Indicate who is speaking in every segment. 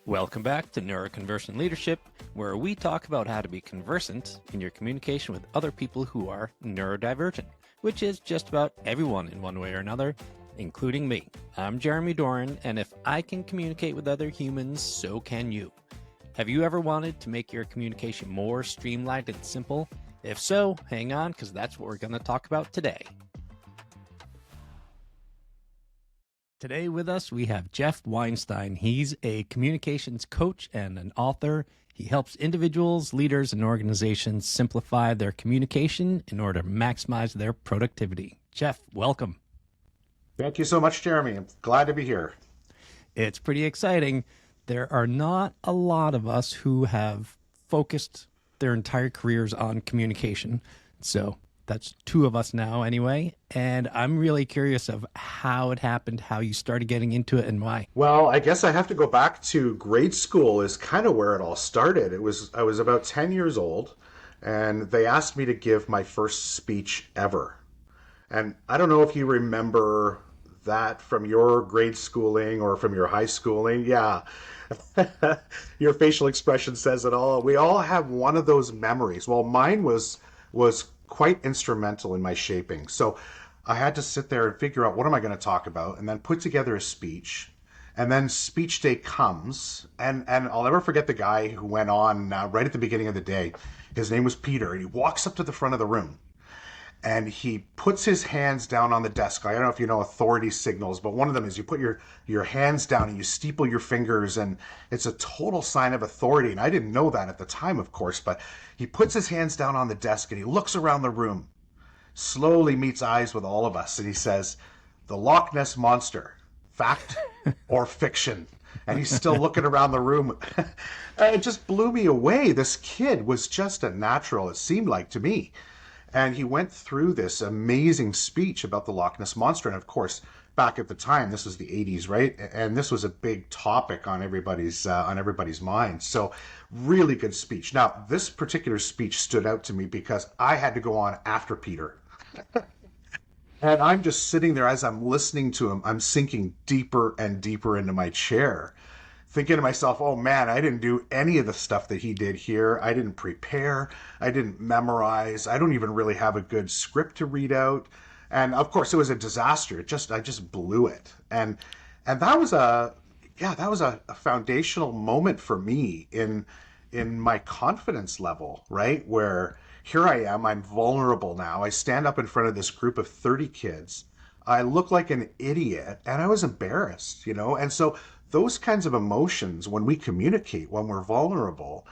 Speaker 1: Welcome back to Neuroconversion Leadership, where we talk about how to be conversant in your communication with other people who are neurodivergent, which is just about everyone in one way or another, including me. I'm Jeremy Doran, and if I can communicate with other humans, so can you. Have you ever wanted to make your communication more streamlined and simple? If so, hang on, because that's what we're going to talk about today. Today with us, we have Geoff Weinstein. He's a communications coach and an author. He helps individuals, leaders, and organizations simplify their communication in order to maximize their productivity. Geoff, welcome.
Speaker 2: Thank you so much, Jeremy. I'm glad to be here.
Speaker 1: It's pretty exciting. There are not a lot of us who have focused their entire careers on communication. So that's two of us now anyway. And I'm really curious of how it happened, how you started getting into it and why.
Speaker 2: Well, I guess I have to go back to grade school is kind of where it all started. I was about 10 years old and they asked me to give my first speech ever. And I don't know if you remember that from your grade schooling or from your high schooling. Yeah. Your facial expression says it all. We all have one of those memories. Well, mine was quite instrumental in my shaping. So I had to sit there and figure out what am I going to talk about and then put together a speech. And then speech day comes and I'll never forget the guy who went on right at the beginning of the day. His name was Peter and he walks up to the front of the room and he puts his hands down on the desk. I don't know if you know authority signals, but one of them is you put your hands down and you steeple your fingers and it's a total sign of authority. And I didn't know that at the time, of course, but he puts his hands down on the desk and he looks around the room, slowly meets eyes with all of us. And he says, "The Loch Ness Monster, fact or fiction?" And he's still looking around the room. It just blew me away. This kid was just a natural, it seemed like to me. And he went through this amazing speech about the Loch Ness Monster. And of course, back at the time, this was the 80s, right? And this was a big topic on everybody's mind. So really good speech. Now, this particular speech stood out to me because I had to go on after Peter. And I'm just sitting there as I'm listening to him. I'm sinking deeper and deeper into my chair, thinking to myself, oh man, I didn't do any of the stuff that he did here. I didn't prepare. I didn't memorize. I don't even really have a good script to read out. And of course it was a disaster. I just blew it. And that was a foundational moment for me in my confidence level, right? Where here I am, I'm vulnerable now. I stand up in front of this group of 30 kids. I look like an idiot and I was embarrassed, And so those kinds of emotions, when we communicate, when we're vulnerable,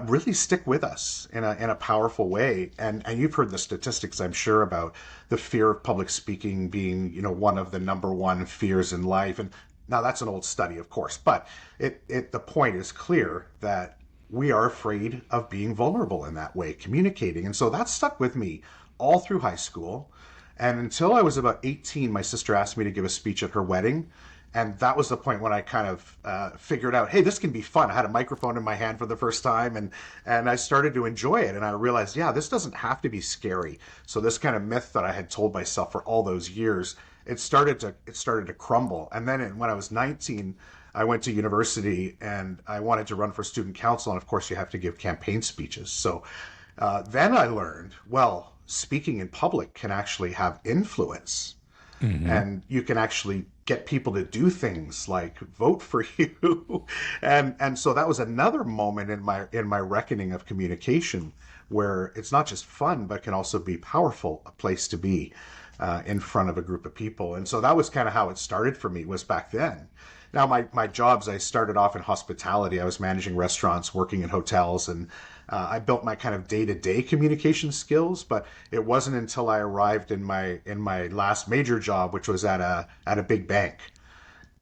Speaker 2: really stick with us in a powerful way. And you've heard the statistics, I'm sure, about the fear of public speaking being, one of the number one fears in life. And now that's an old study, of course, but the point is clear that we are afraid of being vulnerable in that way, communicating. And so that stuck with me all through high school. And until I was about 18, my sister asked me to give a speech at her wedding. And that was the point when I kind of figured out, hey, this can be fun. I had a microphone in my hand for the first time and I started to enjoy it. And I realized, yeah, this doesn't have to be scary. So this kind of myth that I had told myself for all those years, it started to crumble. And then when I was 19, I went to university and I wanted to run for student council. And of course, you have to give campaign speeches. So then I learned, well, speaking in public can actually have influence. Mm-hmm. And you can actually get people to do things like vote for you. and so that was another moment in my reckoning of communication where it's not just fun, but can also be powerful, a place to be in front of a group of people. And so that was kind of how it started for me, was back then. Now, my jobs, I started off in hospitality. I was managing restaurants, working in hotels, and I built my kind of day-to-day communication skills. But it wasn't until I arrived in my last major job, which was at a big bank,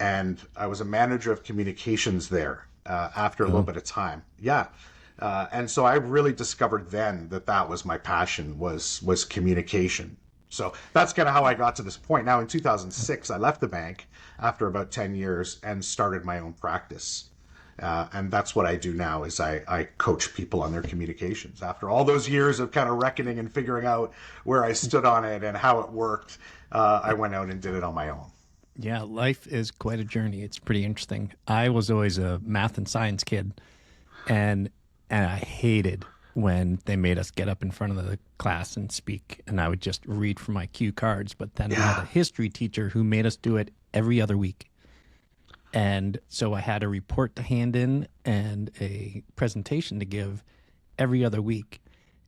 Speaker 2: and I was a manager of communications there after a little bit of time. Yeah. And so I really discovered then that was my passion, was communication. So that's kind of how I got to this point. Now, in 2006, I left the bank after about 10 years and started my own practice. And that's what I do now, is I coach people on their communications. After all those years of kind of reckoning and figuring out where I stood on it and how it worked, I went out and did it on my own.
Speaker 1: Yeah, life is quite a journey. It's pretty interesting. I was always a math and science kid, and I hated when they made us get up in front of the class and speak, and I would just read from my cue cards. But then I had a
Speaker 2: Yeah.
Speaker 1: history teacher who made us do it every other week. And so I had a report to hand in and a presentation to give every other week.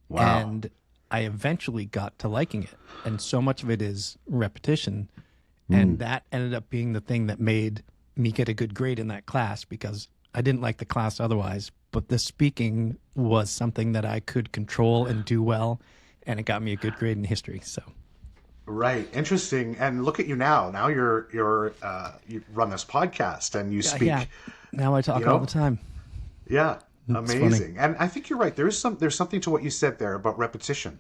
Speaker 2: Wow.
Speaker 1: And I eventually got to liking it. And so much of it is repetition. And
Speaker 2: Mm.
Speaker 1: that ended up being the thing that made me get a good grade in that class because I didn't like the class otherwise. But the speaking was something that I could control and do well. And it got me a good grade in history. So,
Speaker 2: Right. Interesting. And look at you now. Now you run this podcast and you
Speaker 1: yeah,
Speaker 2: speak,
Speaker 1: now I
Speaker 2: you
Speaker 1: talk all the
Speaker 2: know?
Speaker 1: time.
Speaker 2: Yeah.
Speaker 1: It's funny.
Speaker 2: Amazing. And I think you're right. There's something to what you said there about repetition.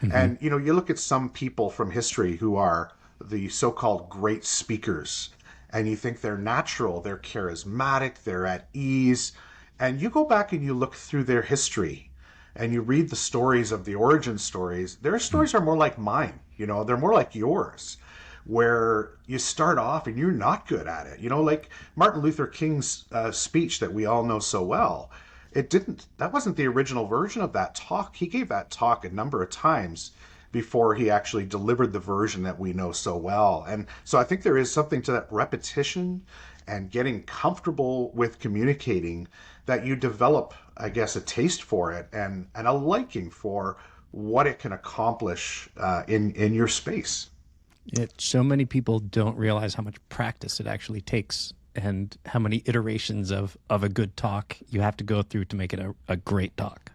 Speaker 1: Hmm.
Speaker 2: And you look at some people from history who are the so-called great speakers, and you think they're natural, they're charismatic, they're at ease, and you go back and you look through their history and you read the stories of the origin stories. Their stories are more like mine, they're more like yours, where you start off and you're not good at it. Like Martin Luther King's speech that we all know so well. That wasn't the original version of that talk. He gave that talk a number of times before he actually delivered the version that we know so well. And so I think there is something to that repetition and getting comfortable with communicating that you develop, I guess, a taste for it and a liking for what it can accomplish in your space.
Speaker 1: So many people don't realize how much practice it actually takes and how many iterations of a good talk you have to go through to make it a great talk.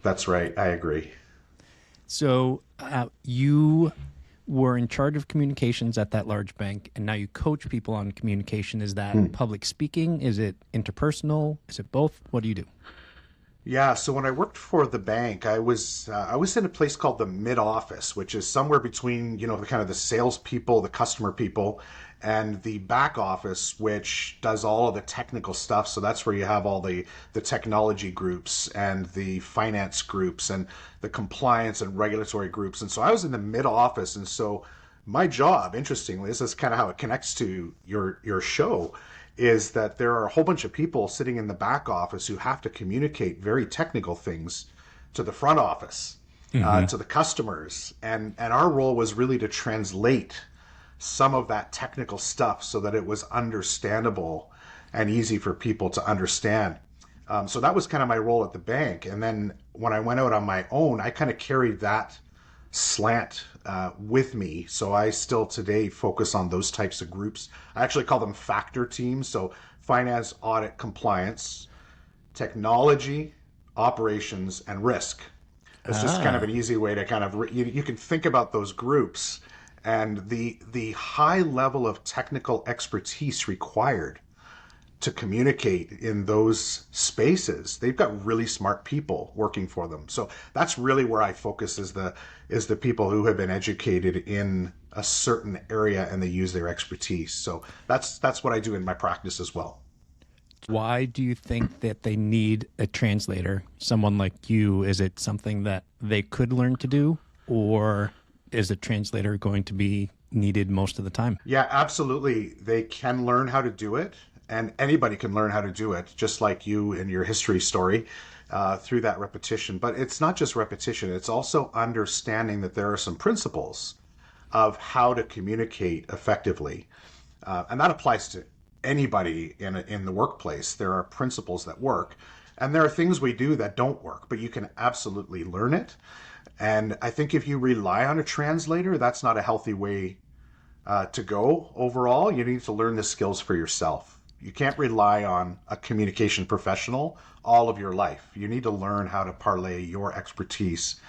Speaker 2: That's right. I agree.
Speaker 1: So you were in charge of communications at that large bank, and now you coach people on communication. Is that public speaking? Is it interpersonal? Is it both? What do you do?
Speaker 2: Yeah, so when I worked for the bank, I was in a place called the mid office, which is somewhere between the kind of the salespeople, the customer people, and the back office, which does all of the technical stuff. So that's where you have all the technology groups and the finance groups and the compliance and regulatory groups. And so I was in the mid office, and so my job, interestingly, this is kind of how it connects to your show, is that there are a whole bunch of people sitting in the back office who have to communicate very technical things to the front office, to the customers. And our role was really to translate some of that technical stuff so that it was understandable and easy for people to understand. So that was kind of my role at the bank. And then when I went out on my own, I kind of carried that slant with me. So I still today focus on those types of groups. I actually call them factor teams. So finance, audit, compliance, technology, operations, and risk. It's just kind of
Speaker 1: Ah,
Speaker 2: an easy way to kind of you can think about those groups and the high level of technical expertise required to communicate in those spaces. They've got really smart people working for them. So that's really where I focus is the people who have been educated in a certain area and they use their expertise. So that's what I do in my practice as well.
Speaker 1: why do you think that they need a translator? Someone like you, is it something that they could learn to do, or is a translator going to be needed most of the time?
Speaker 2: Yeah, absolutely. They can learn how to do it, and anybody can learn how to do it, just like you in your history story, through that repetition. But it's not just repetition, it's also understanding that there are some principles of how to communicate effectively. And that applies to anybody in the workplace. There are principles that work, and there are things we do that don't work, but you can absolutely learn it. And I think if you rely on a translator, that's not a healthy way to go overall. You need to learn the skills for yourself. You can't rely on a communication professional all of your life. You need to learn how to parlay your expertise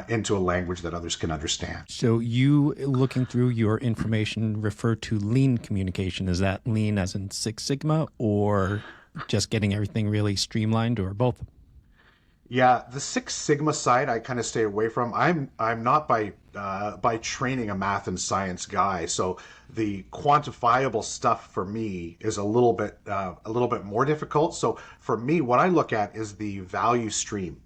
Speaker 2: into a language that others can understand.
Speaker 1: So you looking through your information refer to lean communication. Is that lean as in Six Sigma or just getting everything really streamlined or both?
Speaker 2: Yeah, the Six Sigma side I kind of stay away from. I'm not by training a math and science guy, so the quantifiable stuff for me is a little bit more difficult. So for me, what I look at is the value stream.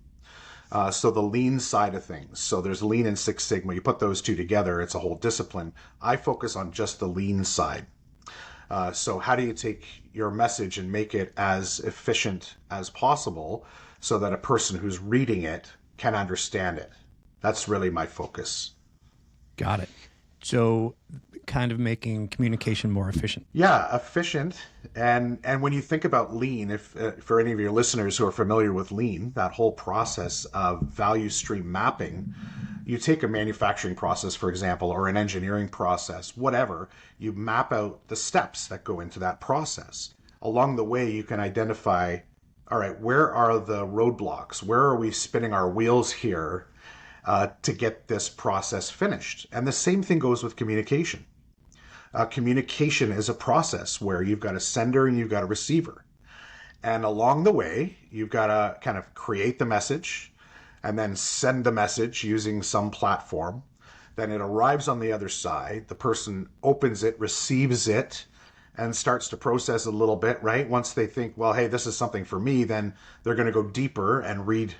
Speaker 2: So the lean side of things. So there's lean and Six Sigma. You put those two together, it's a whole discipline. I focus on just the lean side. So how do you take your message and make it as efficient as possible so that a person who's reading it can understand it? That's really my focus.
Speaker 1: Got it. So, kind of making communication more efficient.
Speaker 2: Yeah, efficient. And when you think about lean, if for any of your listeners who are familiar with lean, that whole process of value stream mapping, you take a manufacturing process, for example, or an engineering process, whatever, you map out the steps that go into that process. Along the way, you can identify, all right, where are the roadblocks? Where are we spinning our wheels here to get this process finished? And the same thing goes with communication. Communication is a process where you've got a sender and you've got a receiver. And along the way, you've got to kind of create the message and then send the message using some platform. Then it arrives on the other side. The person opens it, receives it, and starts to process a little bit, right? Once they think, well, hey, this is something for me, then they're going to go deeper and read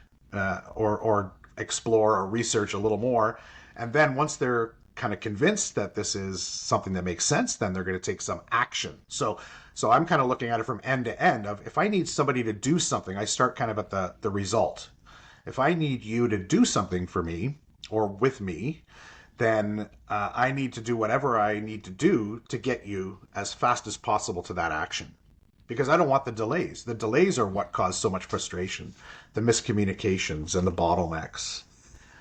Speaker 2: or explore or research a little more. And then once they're kind of convinced that this is something that makes sense, then they're going to take some action. So I'm kind of looking at it from end to end of, if I need somebody to do something, I start kind of at the result. If I need you to do something for me or with me, then I need to do whatever I need to do to get you as fast as possible to that action. Because I don't want the delays. The delays are what cause so much frustration, the miscommunications and the bottlenecks.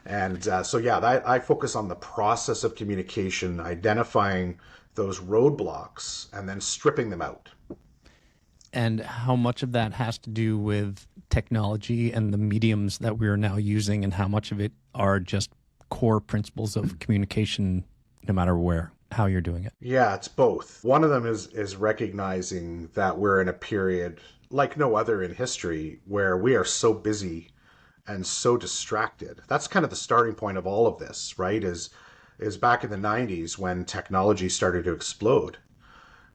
Speaker 2: And I focus on the process of communication, identifying those roadblocks and then stripping them out.
Speaker 1: And how much of that has to do with technology and the mediums that we are now using, and how much of it are just core principles of communication, no matter how you're doing it?
Speaker 2: Yeah, it's both. One of them is recognizing that we're in a period like no other in history where we are so busy and so distracted. That's kind of the starting point of all of this, right? Is back in the 90s when technology started to explode.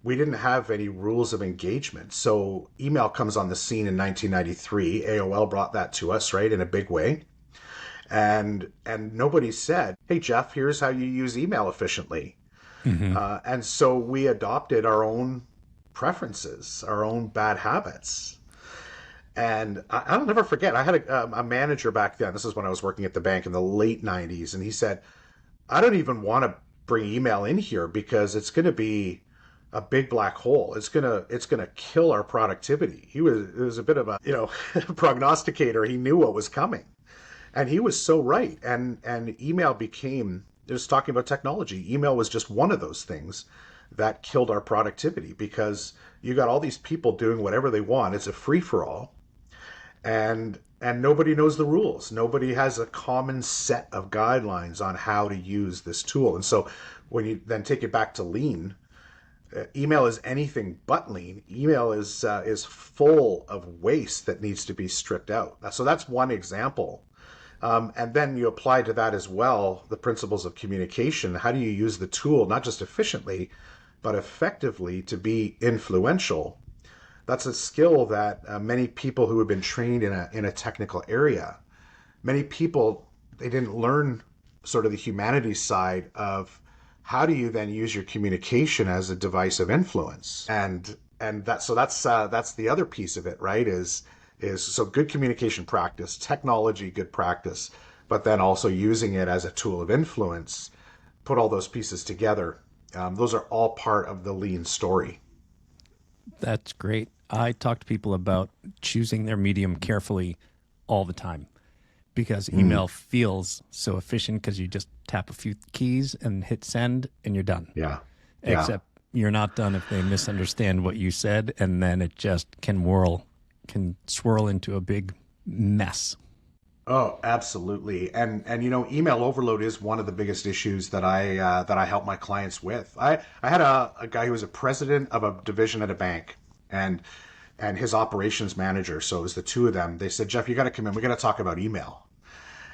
Speaker 2: We didn't have any rules of engagement. So email comes on the scene in 1993. AOL brought that to us, right, in a big way. And nobody said, hey, Geoff, here's how you use email efficiently. Mm-hmm. And so we adopted our own preferences, our own bad habits. And I'll never forget, I had a manager back then. This is when I was working at the bank in the late 90s. And he said, I don't even want to bring email in here because it's going to be a big black hole. It's gonna kill our productivity. It was a bit of a prognosticator. He knew what was coming, and he was so right. And email became, just talking about technology, email was just one of those things that killed our productivity, because you got all these people doing whatever they want. It's a free for all, and nobody knows the rules. Nobody has a common set of guidelines on how to use this tool. And so when you then take it back to lean, email is anything but lean. Email is full of waste that needs to be stripped out. So that's one example. And then you apply to that as well the principles of communication. How do you use the tool, not just efficiently, but effectively to be influential? That's a skill that many people who have been trained in a technical area, many people, they didn't learn sort of the humanities side of how do you then use your communication as a device of influence? And that's the other piece of it, right? Is so good communication practice, technology, good practice, but then also using it as a tool of influence. Put all those pieces together. Those are all part of the lean story.
Speaker 1: That's great. I talk to people about choosing their medium carefully all the time, because email feels so efficient because you just tap a few keys and hit send and you're done.
Speaker 2: Yeah.
Speaker 1: Except you're not done if they misunderstand what you said, and then it just can swirl into a big mess.
Speaker 2: Oh, absolutely. And email overload is one of the biggest issues that I help my clients with. I had a guy who was a president of a division at a bank, and his operations manager. So it was the two of them. They said, Geoff, you got to come in. We got to talk about email.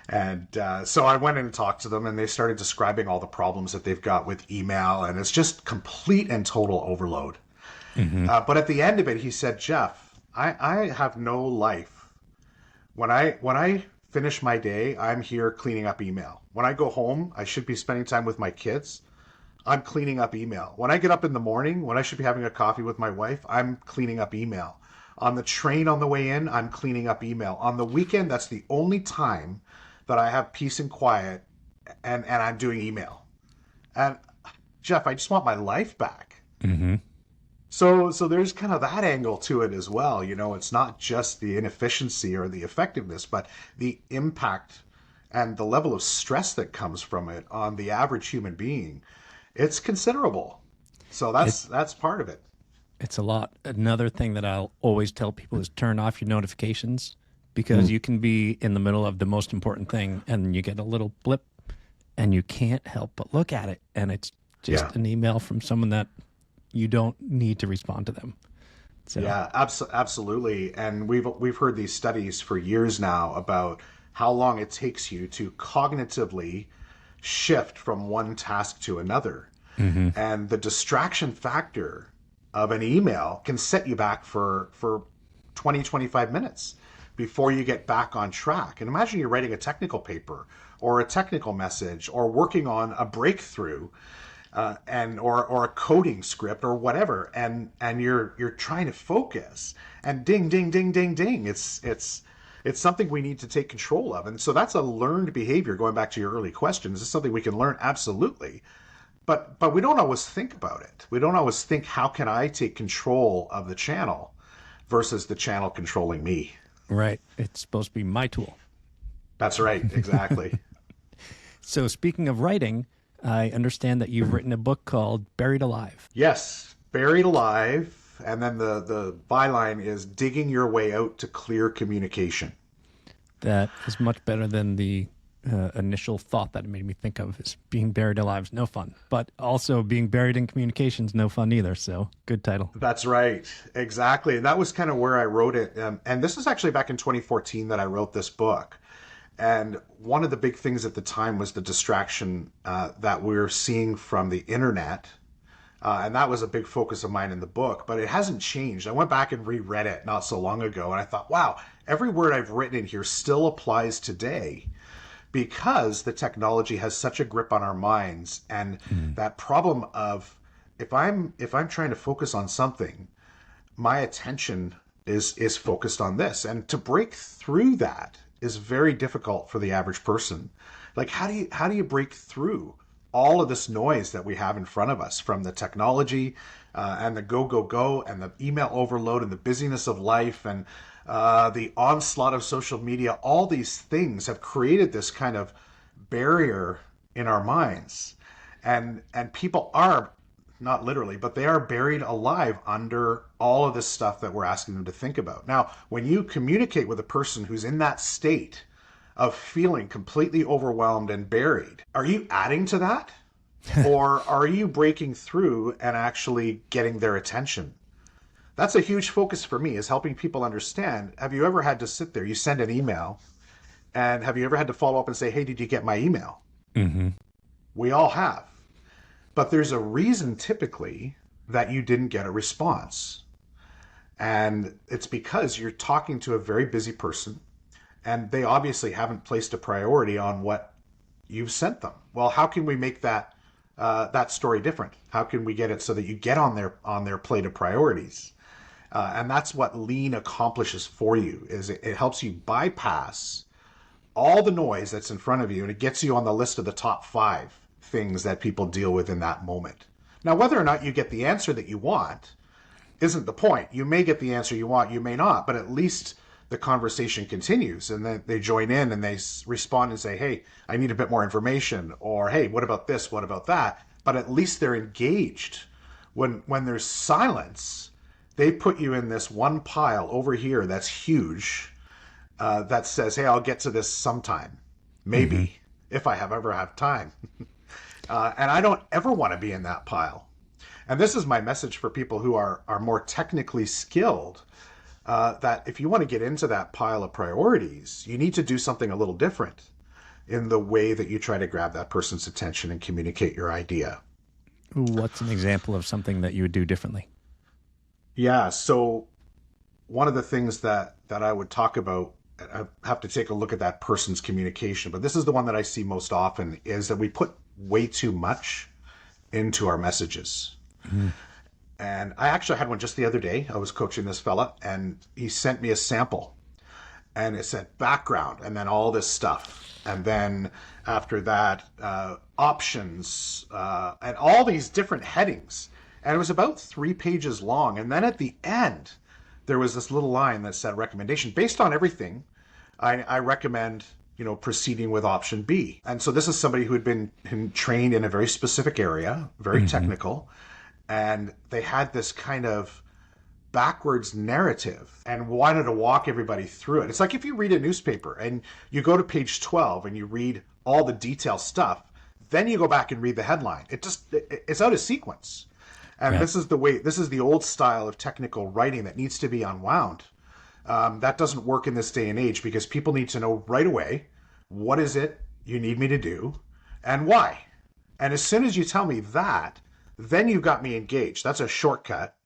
Speaker 2: And so I went in and talked to them, and they started describing all the problems that they've got with email, and it's just complete and total overload. Mm-hmm. But at the end of it, he said, Geoff, I have no life. When I finish my day, I'm here cleaning up email. When I go home, I should be spending time with my kids. I'm cleaning up email. When I get up in the morning, when I should be having a coffee with my wife, I'm cleaning up email. On the train on the way in, I'm cleaning up email. On the weekend, that's the only time that I have peace and quiet, and I'm doing email. And Geoff, I just want my life back.
Speaker 1: Mm-hmm.
Speaker 2: So there's kind of that angle to it as well. You know, it's not just the inefficiency or the effectiveness, but the impact and the level of stress that comes from it on the average human being. It's considerable. So that's part of it.
Speaker 1: It's a lot. Another thing that I'll always tell people is turn off your notifications, because you can be in the middle of the most important thing and you get a little blip and you can't help but look at it. And it's just an email from someone that you don't need to respond to them. So.
Speaker 2: Yeah, absolutely. And we've heard these studies for years now about how long it takes you to cognitively shift from one task to another. Mm-hmm. And the distraction factor of an email can set you back for 20, 25 minutes before you get back on track. And imagine you're writing a technical paper or a technical message or working on a breakthrough or a coding script or whatever, and you're trying to focus, and ding, ding, ding, ding, ding. It's something we need to take control of. And so that's a learned behavior, going back to your early questions. It's something we can learn, absolutely. But we don't always think about it. We don't always think, how can I take control of the channel versus the channel controlling me?
Speaker 1: Right. It's supposed to be my tool.
Speaker 2: That's right. Exactly.
Speaker 1: So speaking of writing, I understand that you've written a book called Buried Alive.
Speaker 2: Yes, Buried Alive. And then the byline is Digging Your Way Out to Clear Communication.
Speaker 1: That is much better than the initial thought that it made me think of, is being buried alive is no fun. But also being buried in communication is no fun either. So good title.
Speaker 2: That's right. Exactly. And that was kind of where I wrote it. And this is actually back in 2014 that I wrote this book. And one of the big things at the time was the distraction that we're seeing from the internet. And that was a big focus of mine in the book, but it hasn't changed. I went back and reread it not so long ago, and I thought, wow, every word I've written in here still applies today, because the technology has such a grip on our minds. And that problem of, if I'm trying to focus on something, my attention is focused on this. And to break through that is very difficult for the average person. Like, how do you break through all of this noise that we have in front of us, from the technology and the go and the email overload and the busyness of life and the onslaught of social media? All these things have created this kind of barrier in our minds, and people are, not literally, but they are buried alive under all of this stuff that we're asking them to think about. Now, when you communicate with a person who's in that state of feeling completely overwhelmed and buried, are you adding to that? Or are you breaking through and actually getting their attention? That's a huge focus for me, is helping people understand. Have you ever had to sit there, you send an email, and have you ever had to follow up and say, hey, did you get my email? Mm-hmm. We all have. But there's a reason typically that you didn't get a response. And it's because you're talking to a very busy person, and they obviously haven't placed a priority on what you've sent them. Well, how can we make that story different? How can we get it so that you get on their plate of priorities? And that's what Lean accomplishes for you, is it helps you bypass all the noise that's in front of you, and it gets you on the list of the top 5 things that people deal with in that moment. Now, whether or not you get the answer that you want isn't the point. You may get the answer you want, you may not, but at least the conversation continues, and then they join in and they respond and say, hey, I need a bit more information, or hey, what about this, what about that? But at least they're engaged. When there's silence, they put you in this one pile over here that's huge, that says, hey, I'll get to this sometime, maybe, if I ever have time. And I don't ever want to be in that pile. And this is my message for people who are more technically skilled, that if you want to get into that pile of priorities, you need to do something a little different in the way that you try to grab that person's attention and communicate your idea.
Speaker 1: What's an example of something that you would do differently?
Speaker 2: Yeah, so one of the things that I would talk about, I have to take a look at that person's communication, but this is the one that I see most often, is that we put way too much into our messages. And I actually had one just the other day. I was coaching this fella, and he sent me a sample, and it said background, and then all this stuff, and then after that, options, and all these different headings. And it was about 3 pages long. And then at the end, there was this little line that said recommendation. Based on everything, I recommend, proceeding with option B. And so this is somebody who had been trained in a very specific area, very technical, and they had this kind of backwards narrative and wanted to walk everybody through it. It's like if you read a newspaper and you go to page 12 and you read all the detailed stuff, then you go back and read the headline. It's out of sequence. And this is the old style of technical writing that needs to be unwound. That doesn't work in this day and age because people need to know right away, what is it you need me to do and why? And as soon as you tell me that, then you've got me engaged. That's a shortcut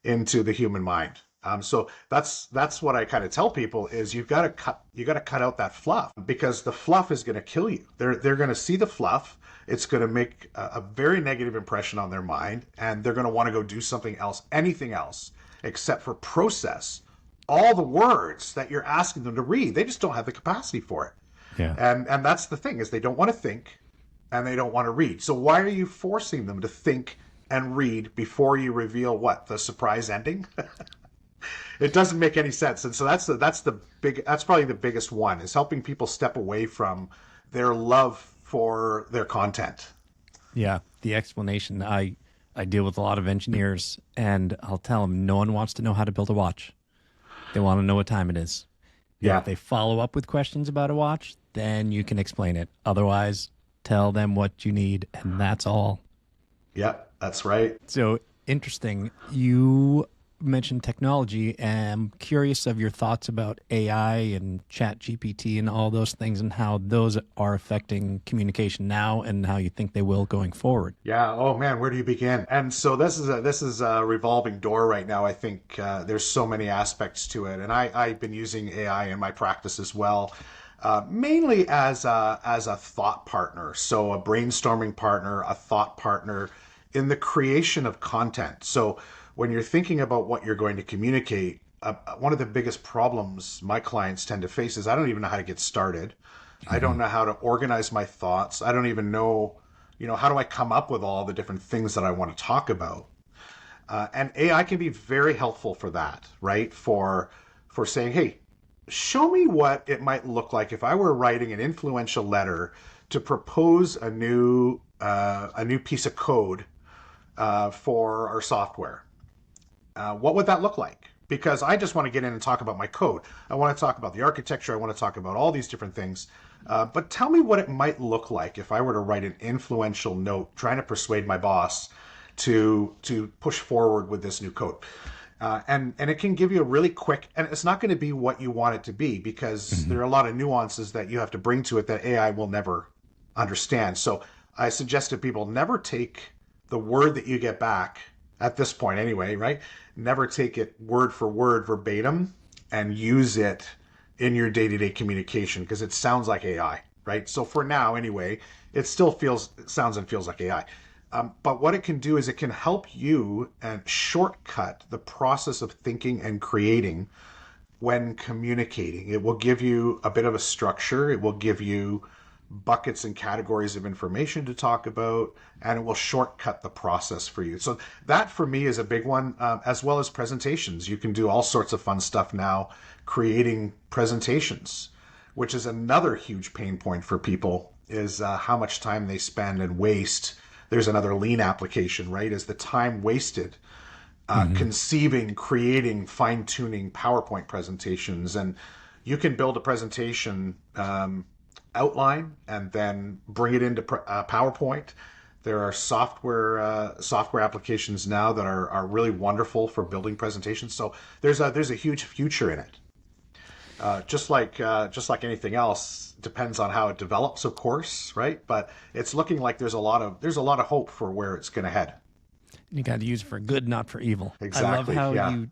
Speaker 2: into the human mind. So that's what I kind of tell people is you got to cut out that fluff, because the fluff is going to kill you. They're going to see the fluff. It's going to make a very negative impression on their mind, and they're going to want to go do something else, anything else, except for process all the words that you're asking them to read. They just don't have the capacity for it.
Speaker 1: Yeah.
Speaker 2: And that's the thing, is they don't want to think and they don't want to read. So why are you forcing them to think and read before you reveal the surprise ending? It doesn't make any sense. And so that's probably the biggest one, is helping people step away from their love for their content.
Speaker 1: Yeah. The explanation, I deal with a lot of engineers, and I'll tell them no one wants to know how to build a watch. They want to know what time it is.
Speaker 2: Yeah.
Speaker 1: If they follow up with questions about a watch, then you can explain it. Otherwise, tell them what you need, and that's all.
Speaker 2: Yep, that's right.
Speaker 1: So interesting. You mentioned technology, and I'm curious of your thoughts about AI and Chat GPT and all those things, and how those are affecting communication now and how you think they will going forward.
Speaker 2: Yeah. Oh man, where do you begin? And so this is a revolving door right now. I think there's so many aspects to it, and I've been using AI in my practice as well. Mainly as a thought partner, so a brainstorming partner, a thought partner in the creation of content. So when you're thinking about what you're going to communicate, one of the biggest problems my clients tend to face is I don't even know how to get started. I don't know how to organize my thoughts. I don't even know, how do I come up with all the different things that I want to talk about? And AI can be very helpful for that, right? For saying, hey, show me what it might look like if I were writing an influential letter to propose a new piece of code for our software. What would that look like? Because I just want to get in and talk about my code. I want to talk about the architecture. I want to talk about all these different things. But tell me what it might look like if I were to write an influential note trying to persuade my boss to push forward with this new code. And it can give you a really quick, and it's not going to be what you want it to be, because there are a lot of nuances that you have to bring to it that AI will never understand. So I suggest to people, never take the word that you get back, at this point anyway, right? Never take it word for word verbatim and use it in your day-to-day communication, because it sounds like AI, right? So for now anyway, it still sounds and feels like AI. But what it can do is it can help you and shortcut the process of thinking and creating when communicating. It will give you a bit of a structure. It will give you buckets and categories of information to talk about, and it will shortcut the process for you. So that for me is a big one, as well as presentations. You can do all sorts of fun stuff now creating presentations, which is another huge pain point for people, is how much time they spend and waste. There's another lean application, right? Is the time wasted conceiving, creating, fine-tuning PowerPoint presentations. And you can build a presentation outline and then bring it into PowerPoint. There are software applications now that are really wonderful for building presentations. So there's a huge future in it. Just like anything else, depends on how it develops, of course, right? But it's looking like there's a lot of hope for where it's going to head.
Speaker 1: You got to use it for good, not for evil.
Speaker 2: Exactly.
Speaker 1: I love how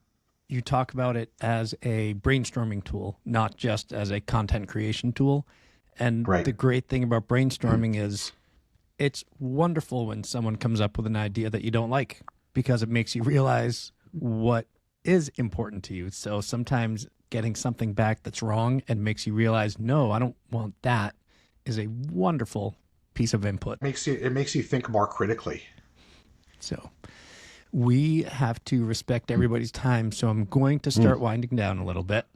Speaker 1: you talk about it as a brainstorming tool, not just as a content creation tool. And
Speaker 2: right.
Speaker 1: The great thing about brainstorming is It's wonderful when someone comes up with an idea that you don't like because it makes you realize what is important to you. So sometimes getting something back that's wrong and makes you realize, no, I don't want that, is a wonderful piece of input.
Speaker 2: It makes you think more critically.
Speaker 1: So we have to respect everybody's time. So I'm going to start winding down a little bit.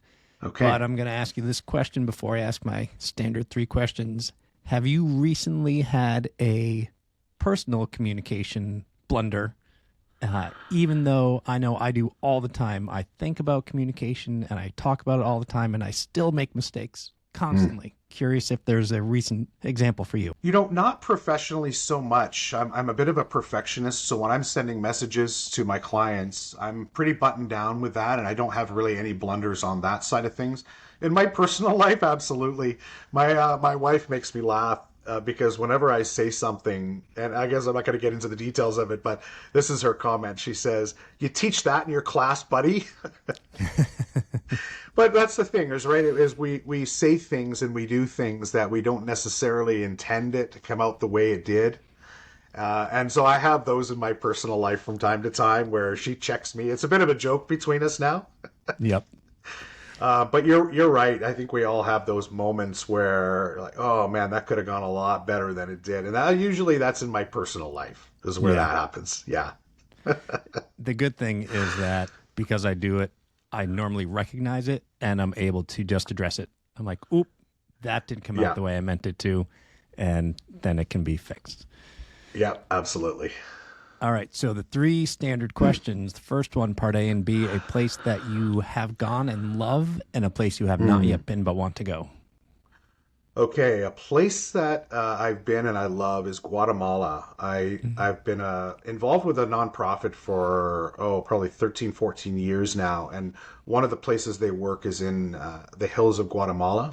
Speaker 2: Okay.
Speaker 1: But I'm going to ask you this question before I ask my standard 3 questions. Have you recently had a personal communication blunder? Even though I know I do all the time, I think about communication and I talk about it all the time, and I still make mistakes constantly. Curious if there's a recent example for you.
Speaker 2: Not professionally so much. I'm a bit of a perfectionist, so when I'm sending messages to my clients, I'm pretty buttoned down with that, and I don't have really any blunders on that side of things. In my personal life, absolutely. My wife makes me laugh because whenever I say something, and I guess I'm not going to get into the details of it, but this is her comment. She says, "You teach that in your class, buddy?" But that's the thing, is we say things and we do things that we don't necessarily intend it to come out the way it did. And so I have those in my personal life from time to time where she checks me. It's a bit of a joke between us now.
Speaker 1: Yep.
Speaker 2: But you're right. I think we all have those moments where, like, oh man, that could have gone a lot better than it did. And usually that's in my personal life is where that happens. Yeah.
Speaker 1: The good thing is that because I do it, I normally recognize it and I'm able to just address it. I'm like, oop, that didn't come out the way I meant it to. And then it can be fixed.
Speaker 2: Yeah, absolutely.
Speaker 1: All right. So the 3 standard questions, the first one, part A and B, a place that you have gone and love and a place you have not yet been but want to go.
Speaker 2: Okay, a place that I've been and I love is Guatemala. I've been involved with a nonprofit for, probably 13, 14 years now. And one of the places they work is in the hills of Guatemala.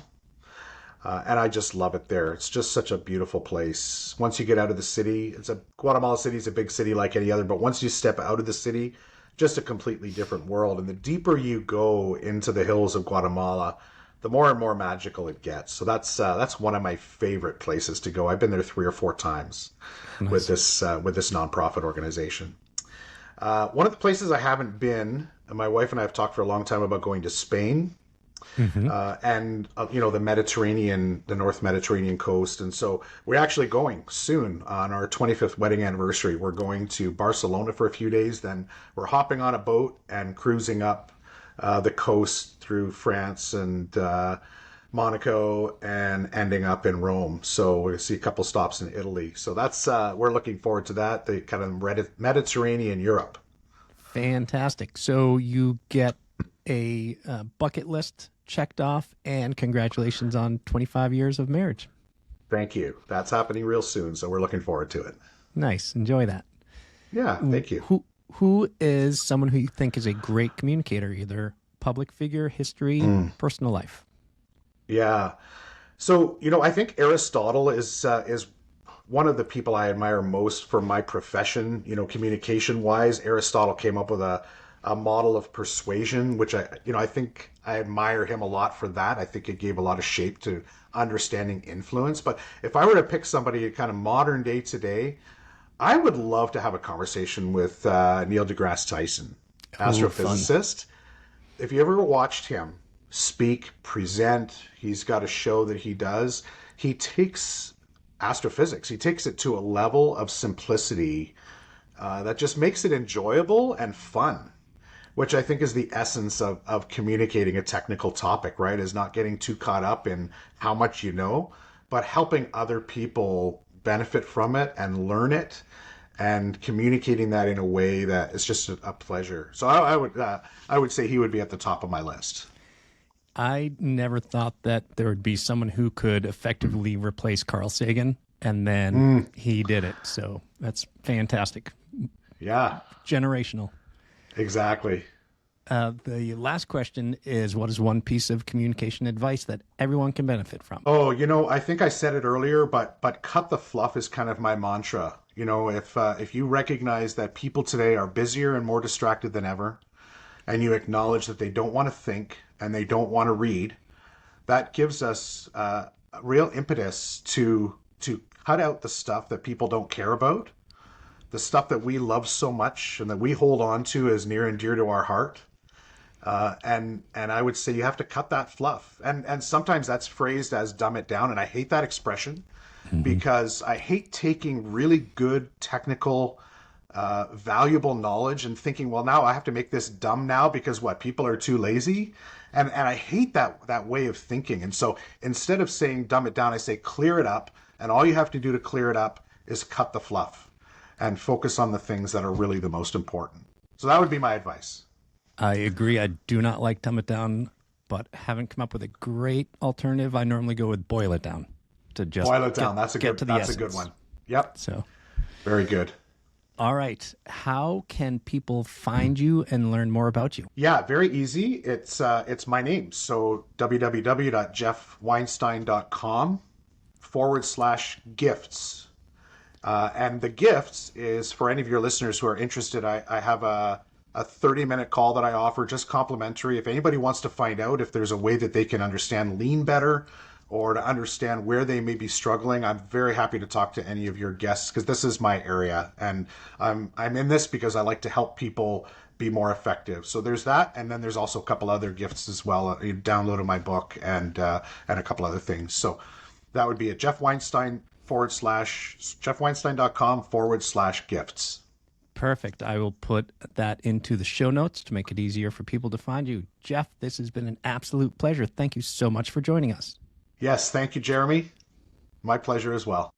Speaker 2: And I just love it there. It's just such a beautiful place. Once you get out of the city, Guatemala City is a big city like any other, but once you step out of the city, just a completely different world. And the deeper you go into the hills of Guatemala, the more and more magical it gets. So that's one of my favorite places to go. I've been there 3 or 4 times with this nonprofit organization. One of the places I haven't been, and my wife and I have talked for a long time about going to Spain, and the Mediterranean, the North Mediterranean coast. And so we're actually going soon on our 25th wedding anniversary. We're going to Barcelona for a few days. Then we're hopping on a boat and cruising up the coast through France and Monaco and ending up in Rome. So we'll see a couple stops in Italy. So that's we're looking forward to that. The kind of Mediterranean Europe.
Speaker 1: Fantastic. So you get a bucket list checked off, and congratulations on 25 years of marriage.
Speaker 2: Thank you. That's happening real soon, so we're looking forward to it.
Speaker 1: Nice. Enjoy that.
Speaker 2: Yeah, thank you.
Speaker 1: Who is someone who you think is a great communicator, either public figure, history, personal life?
Speaker 2: Yeah. So, I think Aristotle is one of the people I admire most for my profession, communication-wise. Aristotle came up with a model of persuasion, which I think I admire him a lot for that. I think it gave a lot of shape to understanding influence. But if I were to pick somebody kind of modern day today, I would love to have a conversation with Neil deGrasse Tyson, astrophysicist. If you ever watched him speak, present, he's got a show that he does. He takes astrophysics, he takes it to a level of simplicity that just makes it enjoyable and fun, which I think is the essence of communicating a technical topic, right? Is not getting too caught up in how much you know, but helping other people benefit from it and learn it, and communicating that in a way that is just a pleasure. So I would say he would be at the top of my list.
Speaker 1: I never thought that there would be someone who could effectively replace Carl Sagan, and then he did it. So that's fantastic.
Speaker 2: Yeah.
Speaker 1: Generational.
Speaker 2: Exactly.
Speaker 1: The last question is, what is one piece of communication advice that everyone can benefit from?
Speaker 2: Oh, I think I said it earlier, but cut the fluff is kind of my mantra. If you recognize that people today are busier and more distracted than ever, and you acknowledge that they don't want to think and they don't want to read, that gives us a real impetus to cut out the stuff that people don't care about, the stuff that we love so much and that we hold on to as near and dear to our heart. And I would say you have to cut that fluff. And sometimes that's phrased as dumb it down. And I hate that expression because I hate taking really good technical, valuable knowledge and thinking, well, now I have to make this dumb now because what, people are too lazy. And I hate that way of thinking. And so instead of saying dumb it down, I say clear it up. And all you have to do to clear it up is cut the fluff and focus on the things that are really the most important. So that would be my advice.
Speaker 1: I agree. I do not like dumb it down, but haven't come up with a great alternative. I normally go with boil it down to just
Speaker 2: boil it down. That's a good one. Yep.
Speaker 1: So
Speaker 2: very good.
Speaker 1: All right. How can people find you and learn more about you?
Speaker 2: Yeah, very easy. It's my name. So www.geoffweinstein.com/gifts. And the gifts is for any of your listeners who are interested. I have a 30-minute call that I offer just complimentary. If anybody wants to find out if there's a way that they can understand lean better or to understand where they may be struggling, I'm very happy to talk to any of your guests because this is my area. And I'm in this because I like to help people be more effective. So there's that. And then there's also a couple other gifts as well. You downloaded my book and a couple other things. So that would be at jeffweinstein.com/gifts.
Speaker 1: Perfect. I will put that into the show notes to make it easier for people to find you. Geoff, this has been an absolute pleasure. Thank you so much for joining us.
Speaker 2: Yes, thank you, Jeremy. My pleasure as well.